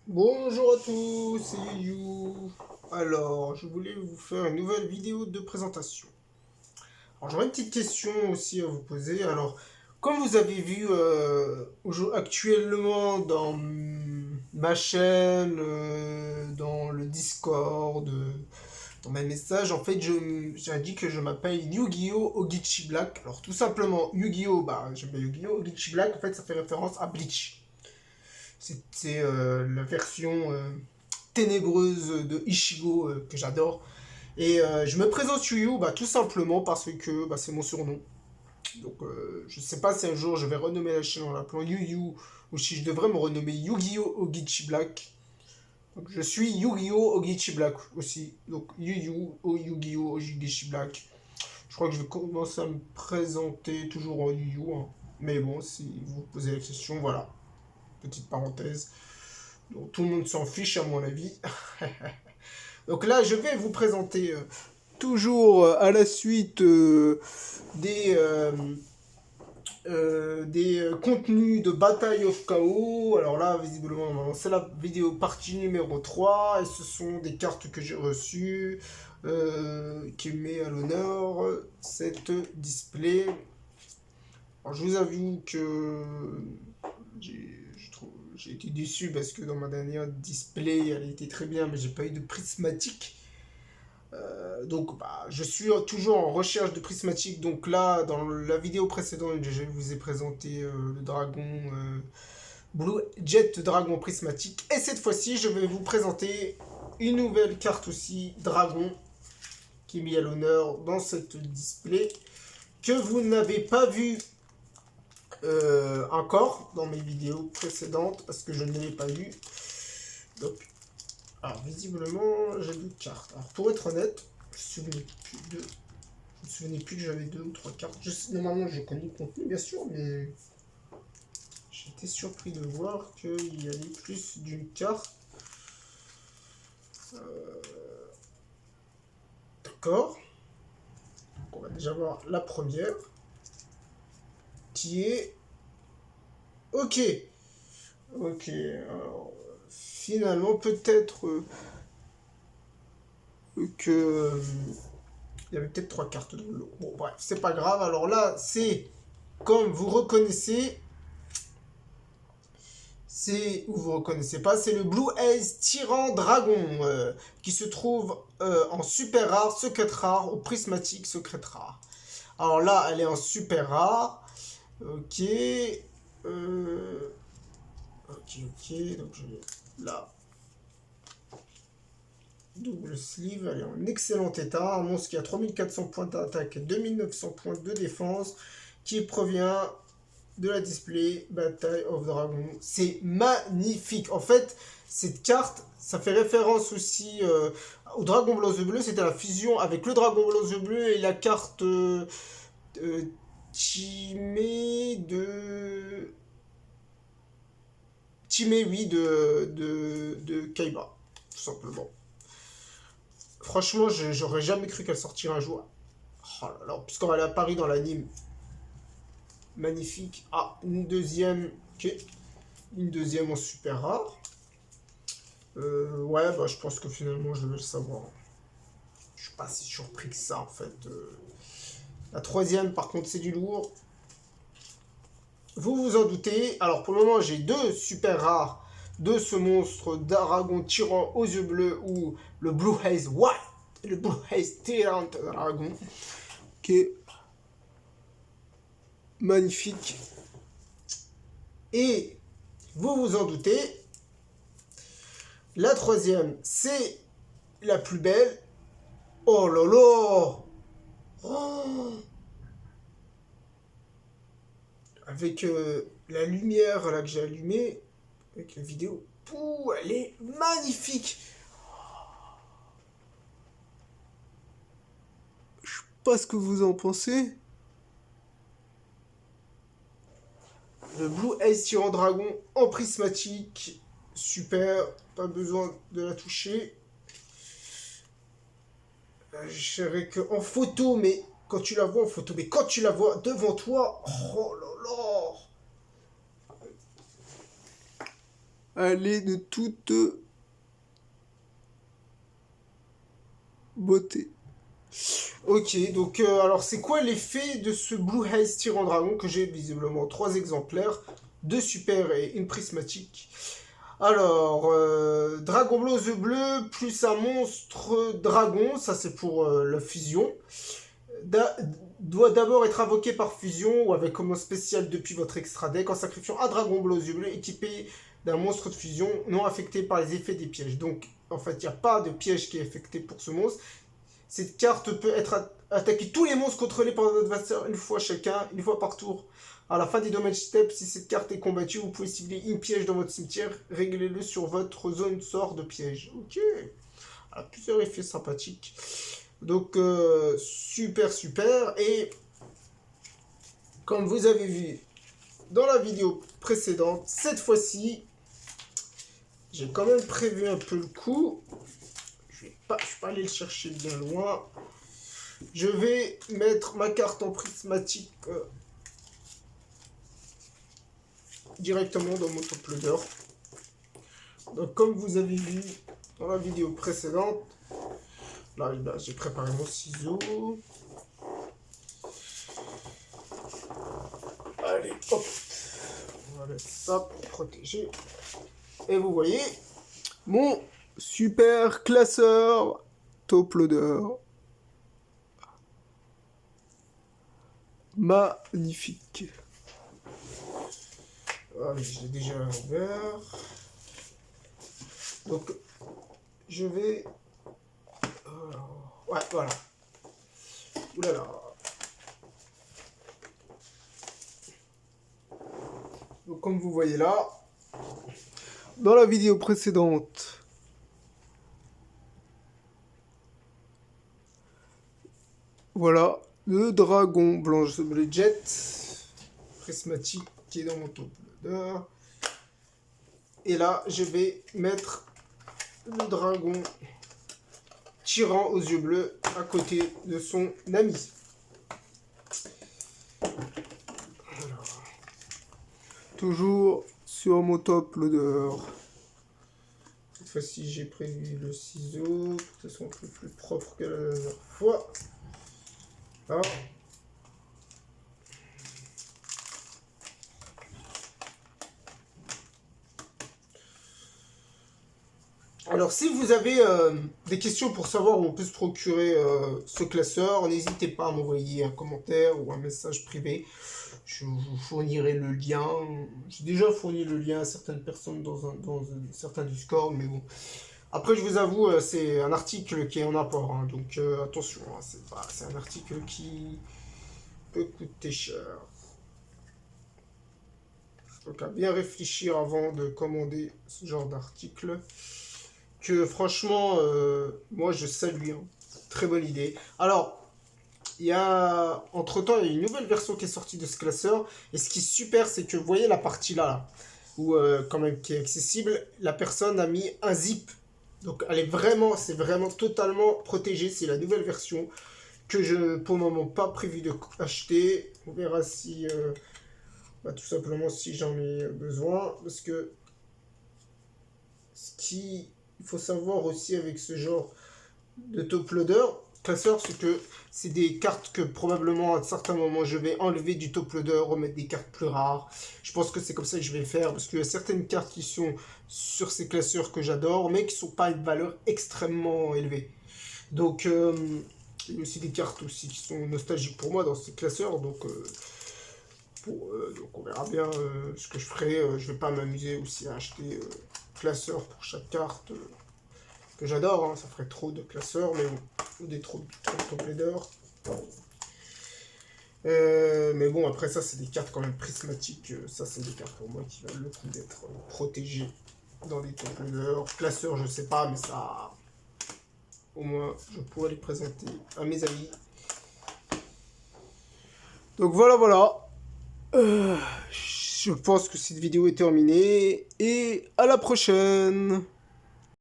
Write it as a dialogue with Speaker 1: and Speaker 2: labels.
Speaker 1: Bonjour à tous, c'est You. Alors, je voulais vous faire une nouvelle vidéo de présentation. Alors, j'aurais une petite question aussi à vous poser. Alors, comme vous avez vu actuellement dans ma chaîne, dans le Discord, dans mes messages, en fait, j'ai dit que je m'appelle Yu-Gi-Oh! Ogichi Black. Alors, tout simplement, Yu-Gi-Oh! Bah, j'aime bien Yu-Gi-Oh! Ogichi Black, en fait, ça fait référence à Bleach. C'est la version ténébreuse de Ichigo que j'adore. Et je me présente Yu bah, tout simplement parce que bah, c'est mon surnom. Donc je sais pas si un jour je vais renommer la chaîne en l'appelant Yu ou si je devrais me renommer Yu-Gi-Oh! Ogichi Black. Donc je suis Yu-Gi-Oh! Ogichi Black aussi. Donc Yu-Gi-Oh! Ogichi Black. Je crois que je vais commencer à me présenter toujours en Yu. Hein. Mais bon, si vous posez la question, voilà. Petite parenthèse. Donc tout le monde s'en fiche à mon avis. Donc là, je vais vous présenter toujours à la suite des contenus de Bataille of Chaos. Alors là, visiblement, c'est la vidéo partie numéro 3. Et ce sont des cartes que j'ai reçues qui met à l'honneur cette display. Alors je vous avoue que j'ai été déçu parce que dans ma dernière display, elle était très bien, mais j'ai pas eu de prismatique. Donc bah, je suis toujours en recherche de prismatique. Donc là, dans la vidéo précédente, je vous ai présenté le dragon Blue Jet Dragon prismatique. Et cette fois-ci, je vais vous présenter une nouvelle carte aussi, dragon, qui est mise à l'honneur dans cette display, que vous n'avez pas vu encore dans mes vidéos précédentes, parce que je ne l'ai pas eu. Donc, alors visiblement, j'ai deux cartes. Alors pour être honnête, je ne me souvenais plus que j'avais deux ou trois cartes. Normalement, je connais le contenu, bien sûr, mais j'étais surpris de voir qu'il y avait plus d'une carte. D'accord. Donc, on va déjà voir la première, qui est... Ok. Ok. Alors, finalement, peut-être que... il y avait peut-être trois cartes dans le lot. Bon, bref, c'est pas grave. Alors là, c'est, comme vous reconnaissez, c'est, ou vous reconnaissez pas, c'est le Blue Ace Tyran Dragon, qui se trouve en super rare, secret rare, ou prismatique secret rare. Alors là, elle est en super rare. Ok. Ok. Donc je vais là. Double sleeve, elle est en excellent état. Un monstre qui a 3400 points d'attaque et 2900 points de défense, qui provient de la display Bataille of Dragon. C'est magnifique. En fait, cette carte, ça fait référence aussi au Dragon Blanc the Bleu. C'était la fusion avec le Dragon Blanc the Bleu et la carte Timé de... Timé, oui, de Kaiba, tout simplement. Franchement, j'aurais jamais cru qu'elle sortirait un jour. Oh là là, puisqu'elle est apparue dans l'anime. Magnifique. Ah, une deuxième. Ok. Une deuxième en super rare. Ouais, bah je pense que finalement je vais le savoir. Je suis pas si surpris que ça en fait. La troisième, par contre, c'est du lourd. Vous vous en doutez. Alors pour le moment, j'ai deux super rares de ce monstre d'Aragon tyran aux yeux bleus ou le Blue Haze White et le Blue Haze Tyrant Dragon. Qui est magnifique. Et vous vous en doutez, la troisième, c'est la plus belle. Oh là là, oh, avec la lumière là que j'ai allumée, avec la vidéo, pouh, elle est magnifique. Je sais pas ce que vous en pensez. Le Blue Ace Tyran Dragon en prismatique, super, pas besoin de la toucher. Je dirais qu'en photo, mais quand tu la vois en photo, mais quand tu la vois devant toi, oh là là, Elle est de toute beauté. Ok, donc alors c'est quoi l'effet de ce Blue Haze Tyran Dragon que j'ai visiblement 3 exemplaires, 2 super et une prismatique. Alors, Dragon bleu aux yeux bleus, plus un monstre dragon, ça c'est pour la fusion. Doit d'abord être invoqué par fusion ou avec commande spéciale depuis votre extra deck en sacrifiant un dragon bleu aux yeux bleus équipé d'un monstre de fusion non affecté par les effets des pièges. Donc, en fait, il n'y a pas de piège qui est affecté pour ce monstre. Cette carte peut être attaquer tous les monstres contrôlés par votre adversaire une fois chacun, une fois par tour. À la fin des damage steps, si cette carte est combattue, vous pouvez cibler une piège dans votre cimetière, réglez-le sur votre zone sort de piège. Ok. Alors, plusieurs effets sympathiques. Donc, super, super. Et, comme vous avez vu dans la vidéo précédente, cette fois-ci, j'ai quand même prévu un peu le coup. Je ne suis pas allé le chercher bien loin. Je vais mettre ma carte en prismatique directement dans mon top loader. Donc, comme vous avez vu dans la vidéo précédente, là j'ai préparé mon ciseau. Allez, hop, on va mettre ça pour protéger. Et vous voyez mon super classeur top loader. Magnifique. Ah, je l'ai déjà ouvert. Donc, je vais... ouais, voilà. Oulala. Donc, comme vous voyez là, dans la vidéo précédente, voilà, le dragon blanche bleu jet, prismatique qui est dans mon top loader. Et là, je vais mettre le dragon tyran aux yeux bleus à côté de son ami. Alors, toujours sur mon top loader. Cette fois-ci, j'ai prévu le ciseau pour que ce soit un peu plus propre que la dernière fois. Là. Alors, si vous avez des questions pour savoir où on peut se procurer ce classeur, n'hésitez pas à m'envoyer un commentaire ou un message privé. Je vous fournirai le lien. J'ai déjà fourni le lien à certaines personnes dans certains Discord, mais bon. Après, je vous avoue, c'est un article qui est en apport, hein, donc attention, hein, c'est un article qui peut coûter cher. Donc, à bien réfléchir avant de commander ce genre d'article. Que franchement, moi je salue, hein. Très bonne idée. Alors, entre-temps, il y a une nouvelle version qui est sortie de ce classeur. Et ce qui est super, c'est que vous voyez la partie là, où quand même qui est accessible, la personne a mis un zip. Donc c'est vraiment totalement protégé. C'est la nouvelle version que je, pour le moment, pas prévu d'acheter. On verra si, tout simplement si j'en ai besoin. Parce que il faut savoir aussi avec ce genre de top loader, classeur, c'est que c'est des cartes que probablement à un certain moment je vais enlever du top loader, remettre des cartes plus rares. Je pense que c'est comme ça que je vais faire parce qu'il y a certaines cartes qui sont sur ces classeurs que j'adore mais qui sont pas une valeur extrêmement élevée. Donc il y a aussi des cartes aussi qui sont nostalgiques pour moi dans ces classeurs, donc on verra bien ce que je ferai. Je vais pas m'amuser aussi à acheter classeurs pour chaque carte que j'adore, hein. Ça ferait trop de classeurs, mais bon, ou des trop de top leaders. Mais bon, après ça, c'est des cartes quand même prismatiques. Ça, c'est des cartes pour moi qui valent le coup d'être protégées dans les top leaders. Classeurs, je sais pas, mais ça, au moins, je pourrais les présenter à mes amis. Donc voilà. Je pense que cette vidéo est terminée et à la prochaine.